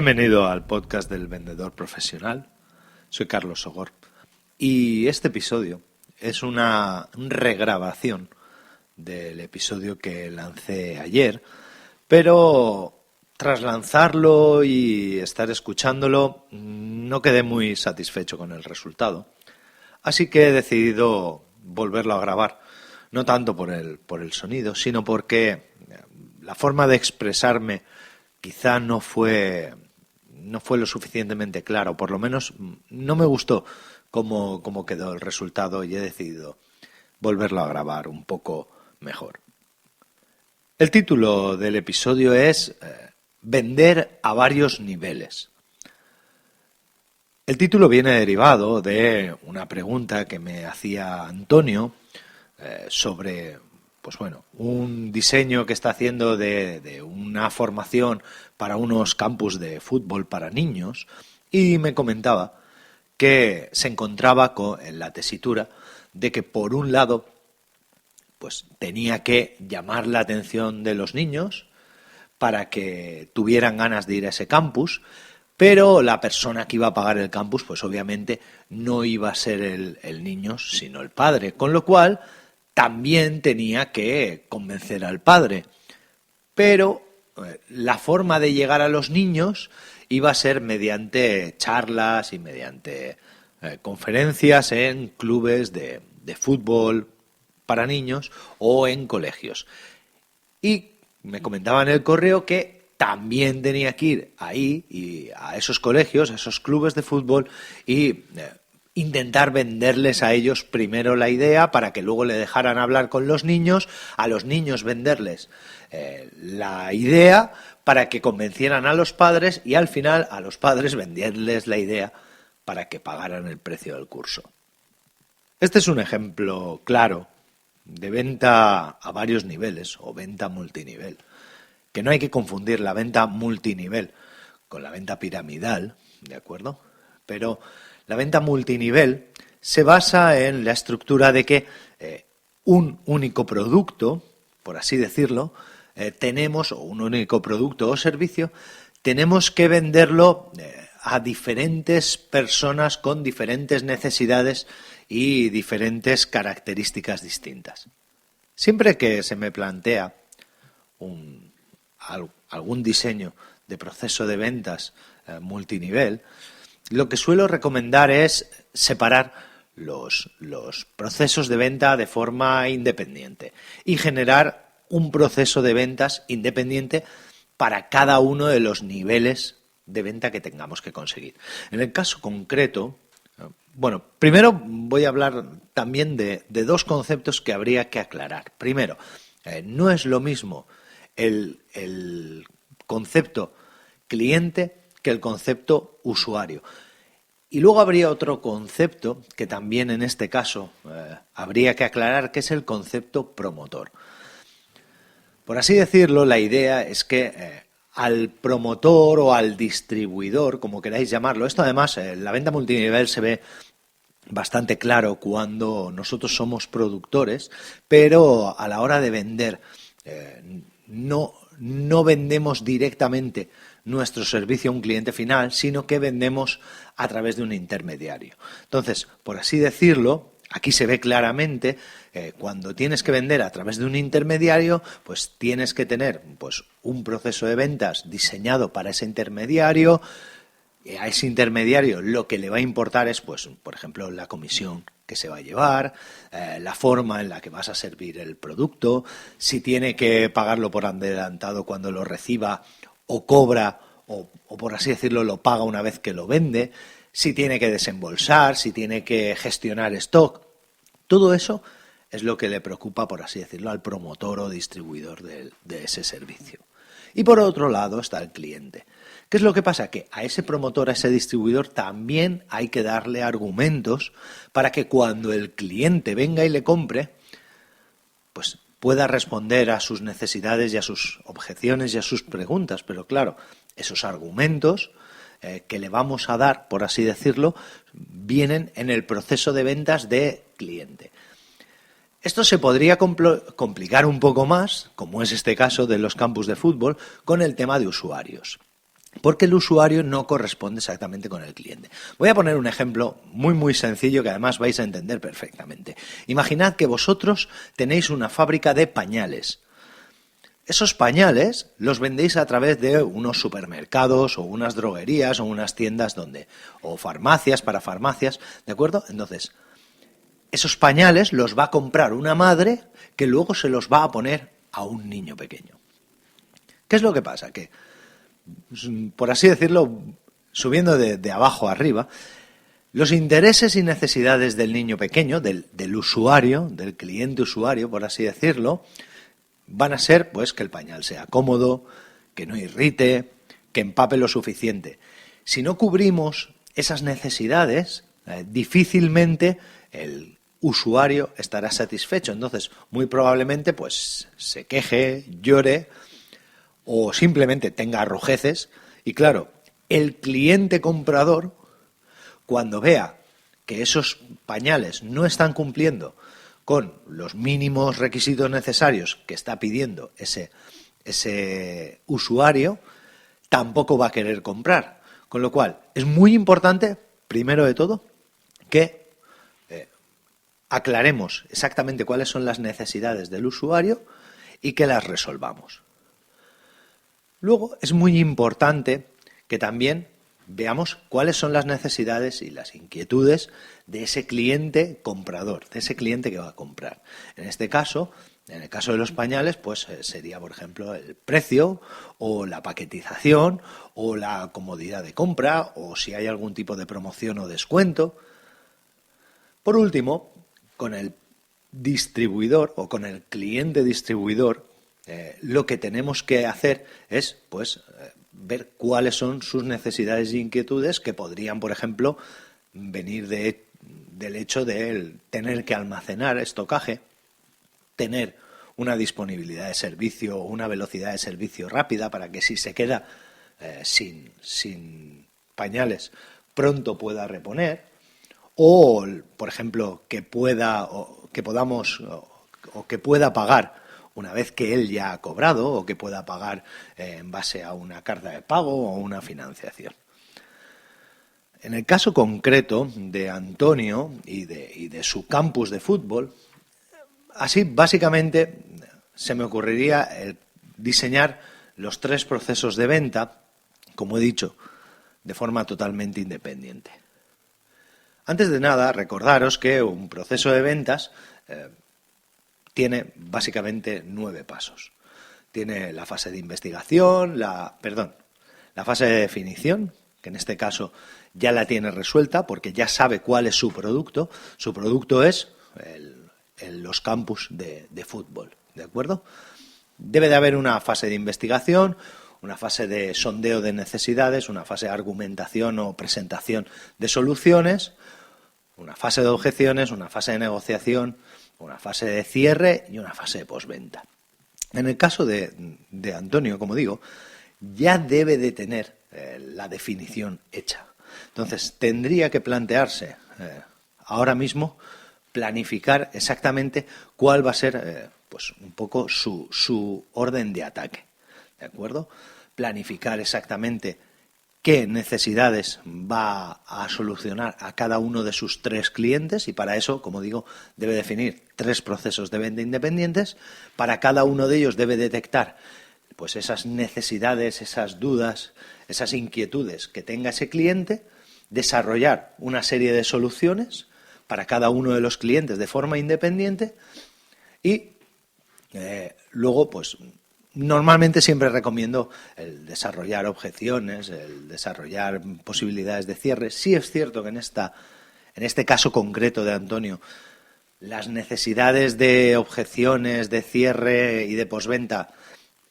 Bienvenido al podcast del vendedor profesional. Soy Carlos Sogor y este episodio es una regrabación del episodio que lancé ayer, pero tras lanzarlo y estar escuchándolo no quedé muy satisfecho con el resultado, así que he decidido volverlo a grabar, no tanto por el sonido, sino porque la forma de expresarme quizá no fue lo suficientemente claro, por lo menos no me gustó cómo quedó el resultado y he decidido volverlo a grabar un poco mejor. El título del episodio es Vender a varios niveles. El título viene derivado de una pregunta que me hacía Antonio sobre un diseño que está haciendo de una formación para unos campus de fútbol para niños y me comentaba que se encontraba en la tesitura de que por un lado pues tenía que llamar la atención de los niños para que tuvieran ganas de ir a ese campus, pero la persona que iba a pagar el campus pues obviamente no iba a ser el niño sino el padre, con lo cual también tenía que convencer al padre, pero la forma de llegar a los niños iba a ser mediante charlas y mediante conferencias en clubes de fútbol para niños o en colegios. Y me comentaba en el correo que también tenía que ir ahí y a esos colegios, a esos clubes de fútbol y intentar venderles a ellos primero la idea para que luego le dejaran hablar con los niños, a los niños venderles la idea para que convencieran a los padres y al final a los padres venderles la idea para que pagaran el precio del curso. Este es un ejemplo claro de venta a varios niveles o venta multinivel, que no hay que confundir la venta multinivel con la venta piramidal, ¿de acuerdo? Pero la venta multinivel se basa en la estructura de que un único producto, por así decirlo, un único producto o servicio, tenemos que venderlo a diferentes personas con diferentes necesidades y diferentes características distintas. Siempre que se me plantea algún diseño de proceso de ventas multinivel, lo que suelo recomendar es separar los procesos de venta de forma independiente y generar un proceso de ventas independiente para cada uno de los niveles de venta que tengamos que conseguir. En el caso concreto, primero voy a hablar también de dos conceptos que habría que aclarar. Primero, no es lo mismo el concepto cliente que el concepto usuario. Y luego habría otro concepto que también en este caso habría que aclarar, que es el concepto promotor. Por así decirlo, la idea es que al promotor o al distribuidor, como queráis llamarlo, esto además en la venta multinivel se ve bastante claro cuando nosotros somos productores, pero a la hora de vender no vendemos directamente nuestro servicio a un cliente final, sino que vendemos a través de un intermediario. Entonces, por así decirlo, aquí se ve claramente cuando tienes que vender a través de un intermediario, pues tienes que tener un proceso de ventas diseñado para ese intermediario. A ese intermediario lo que le va a importar es, por ejemplo, la comisión que se va a llevar, la forma en la que vas a servir el producto, si tiene que pagarlo por adelantado cuando lo reciba o cobra o por así decirlo lo paga una vez que lo vende, si tiene que desembolsar, si tiene que gestionar stock. Todo eso es lo que le preocupa, por así decirlo, al promotor o distribuidor de ese servicio. Y por otro lado está el cliente. ¿Qué es lo que pasa? Que a ese promotor, a ese distribuidor, también hay que darle argumentos para que cuando el cliente venga y le compre, pues pueda responder a sus necesidades y a sus objeciones y a sus preguntas. Pero claro, esos argumentos que le vamos a dar, por así decirlo, vienen en el proceso de ventas de cliente. Esto se podría complicar un poco más, como es este caso de los campus de fútbol, con el tema de usuarios. porque el usuario no corresponde exactamente con el cliente. Voy a poner un ejemplo muy sencillo que además vais a entender perfectamente. Imaginad que vosotros tenéis una fábrica de pañales. Esos pañales los vendéis a través de unos supermercados o unas droguerías o unas tiendas o farmacias para farmacias, ¿de acuerdo? Entonces, esos pañales los va a comprar una madre que luego se los va a poner a un niño pequeño. ¿Qué es lo que pasa? Que, por así decirlo, subiendo de abajo a arriba, los intereses y necesidades del niño pequeño, del usuario, del cliente usuario, por así decirlo, van a ser pues que el pañal sea cómodo, que no irrite, que empape lo suficiente. Si no cubrimos esas necesidades, difícilmente el usuario estará satisfecho. Entonces, muy probablemente pues se queje, llore o simplemente tenga rojeces. Y claro, el cliente comprador, cuando vea que esos pañales no están cumpliendo con los mínimos requisitos necesarios que está pidiendo ese usuario, tampoco va a querer comprar. Con lo cual, es muy importante, primero de todo, que aclaremos exactamente cuáles son las necesidades del usuario y que las resolvamos. Luego, es muy importante que también veamos cuáles son las necesidades y las inquietudes de ese cliente comprador, de ese cliente que va a comprar. En este caso, en el caso de los pañales, pues sería, por ejemplo, el precio o la paquetización o la comodidad de compra o si hay algún tipo de promoción o descuento. Por último, con el distribuidor o con el cliente distribuidor, lo que tenemos que hacer es, pues, ver cuáles son sus necesidades e inquietudes que podrían, por ejemplo, venir del hecho de tener que almacenar estocaje, tener una disponibilidad de servicio o una velocidad de servicio rápida para que si se queda sin pañales pronto pueda reponer, o, por ejemplo, que pueda pagar una vez que él ya ha cobrado o que pueda pagar en base a una carta de pago o una financiación. En el caso concreto de Antonio y de su campus de fútbol, así básicamente se me ocurriría diseñar los 3 procesos de venta, como he dicho, de forma totalmente independiente. Antes de nada, recordaros que un proceso de ventas tiene básicamente 9 pasos. Tiene la fase de investigación, la fase de definición, que en este caso ya la tiene resuelta porque ya sabe cuál es su producto. Su producto es los campus de fútbol, ¿de acuerdo? Debe de haber una fase de investigación, una fase de sondeo de necesidades, una fase de argumentación o presentación de soluciones, una fase de objeciones, una fase de negociación, una fase de cierre y una fase de postventa. En el caso de Antonio, como digo, ya debe de tener la definición hecha. Entonces, tendría que plantearse ahora mismo planificar exactamente cuál va a ser pues un poco su orden de ataque, ¿de acuerdo? Planificar exactamente qué necesidades va a solucionar a cada uno de sus 3 clientes y para eso, como digo, debe definir 3 procesos de venta independientes. Para cada uno de ellos debe detectar pues esas necesidades, esas dudas, esas inquietudes que tenga ese cliente, desarrollar una serie de soluciones para cada uno de los clientes de forma independiente y luego pues normalmente siempre recomiendo el desarrollar objeciones, el desarrollar posibilidades de cierre. Sí es cierto que en este caso concreto de Antonio, las necesidades de objeciones, de cierre y de posventa,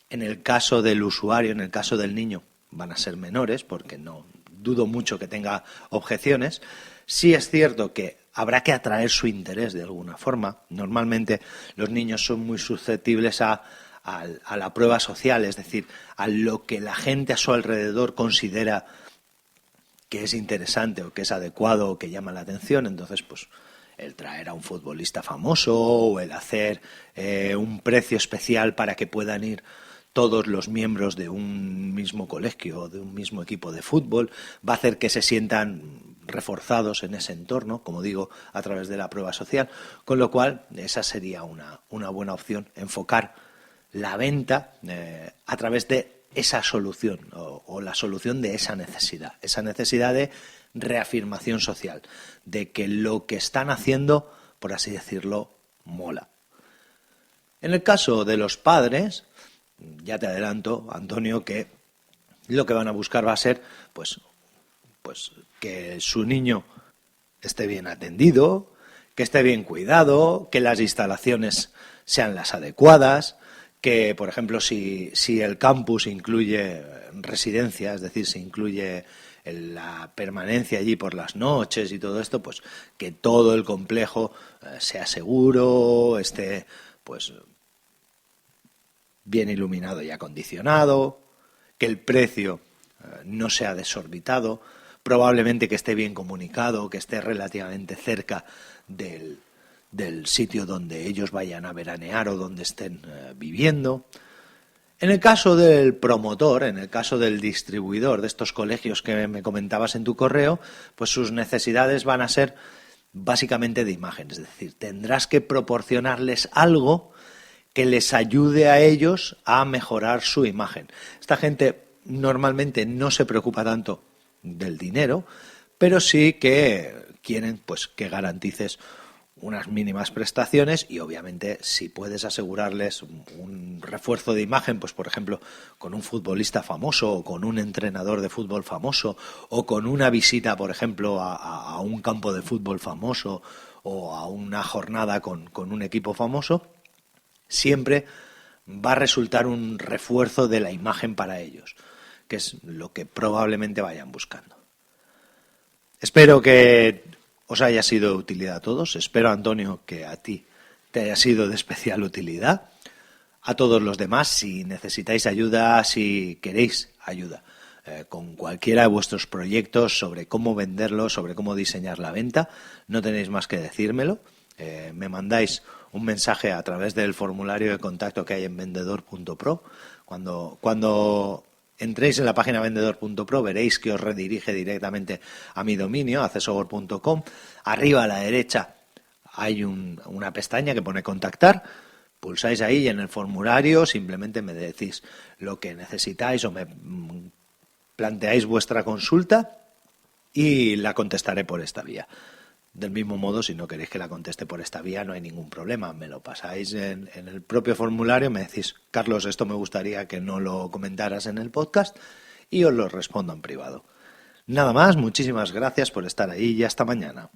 en el caso del usuario, en el caso del niño, van a ser menores, porque no dudo mucho que tenga objeciones. Sí es cierto que habrá que atraer su interés de alguna forma. Normalmente los niños son muy susceptibles a la prueba social, es decir, a lo que la gente a su alrededor considera que es interesante o que es adecuado o que llama la atención. Entonces, pues el traer a un futbolista famoso o el hacer un precio especial para que puedan ir todos los miembros de un mismo colegio o de un mismo equipo de fútbol, va a hacer que se sientan reforzados en ese entorno, como digo, a través de la prueba social, con lo cual esa sería una buena opción, enfocar la venta a través de esa solución o la solución de esa necesidad de reafirmación social, de que lo que están haciendo, por así decirlo, mola. En el caso de los padres, ya te adelanto, Antonio, que lo que van a buscar va a ser pues que su niño esté bien atendido, que esté bien cuidado, que las instalaciones sean las adecuadas, que, por ejemplo, si el campus incluye residencia, es decir, si incluye la permanencia allí por las noches y todo esto, pues que todo el complejo sea seguro, esté pues bien iluminado y acondicionado, que el precio no sea desorbitado, probablemente que esté bien comunicado, que esté relativamente cerca del sitio donde ellos vayan a veranear o donde estén viviendo. En el caso del promotor, en el caso del distribuidor de estos colegios que me comentabas en tu correo, pues sus necesidades van a ser básicamente de imagen, es decir, tendrás que proporcionarles algo que les ayude a ellos a mejorar su imagen. Esta gente normalmente no se preocupa tanto del dinero, pero sí que quieren pues que garantices unas mínimas prestaciones y obviamente si puedes asegurarles un refuerzo de imagen, pues por ejemplo con un futbolista famoso o con un entrenador de fútbol famoso o con una visita, por ejemplo, a un campo de fútbol famoso o a una jornada con un equipo famoso, siempre va a resultar un refuerzo de la imagen para ellos, que es lo que probablemente vayan buscando. Espero que os haya sido de utilidad a todos. Espero, Antonio, que a ti te haya sido de especial utilidad. A todos los demás, si necesitáis ayuda, si queréis ayuda con cualquiera de vuestros proyectos sobre cómo venderlos, sobre cómo diseñar la venta, no tenéis más que decírmelo. Me mandáis un mensaje a través del formulario de contacto que hay en vendedor.pro. Cuando entréis en la página vendedor.pro veréis que os redirige directamente a mi dominio, accessoboard.com. Arriba a la derecha hay una pestaña que pone contactar. Pulsáis ahí y en el formulario simplemente me decís lo que necesitáis o me planteáis vuestra consulta y la contestaré por esta vía. Del mismo modo, si no queréis que la conteste por esta vía, no hay ningún problema. Me lo pasáis en el propio formulario, me decís, Carlos, esto me gustaría que no lo comentaras en el podcast y os lo respondo en privado. Nada más, muchísimas gracias por estar ahí y hasta mañana.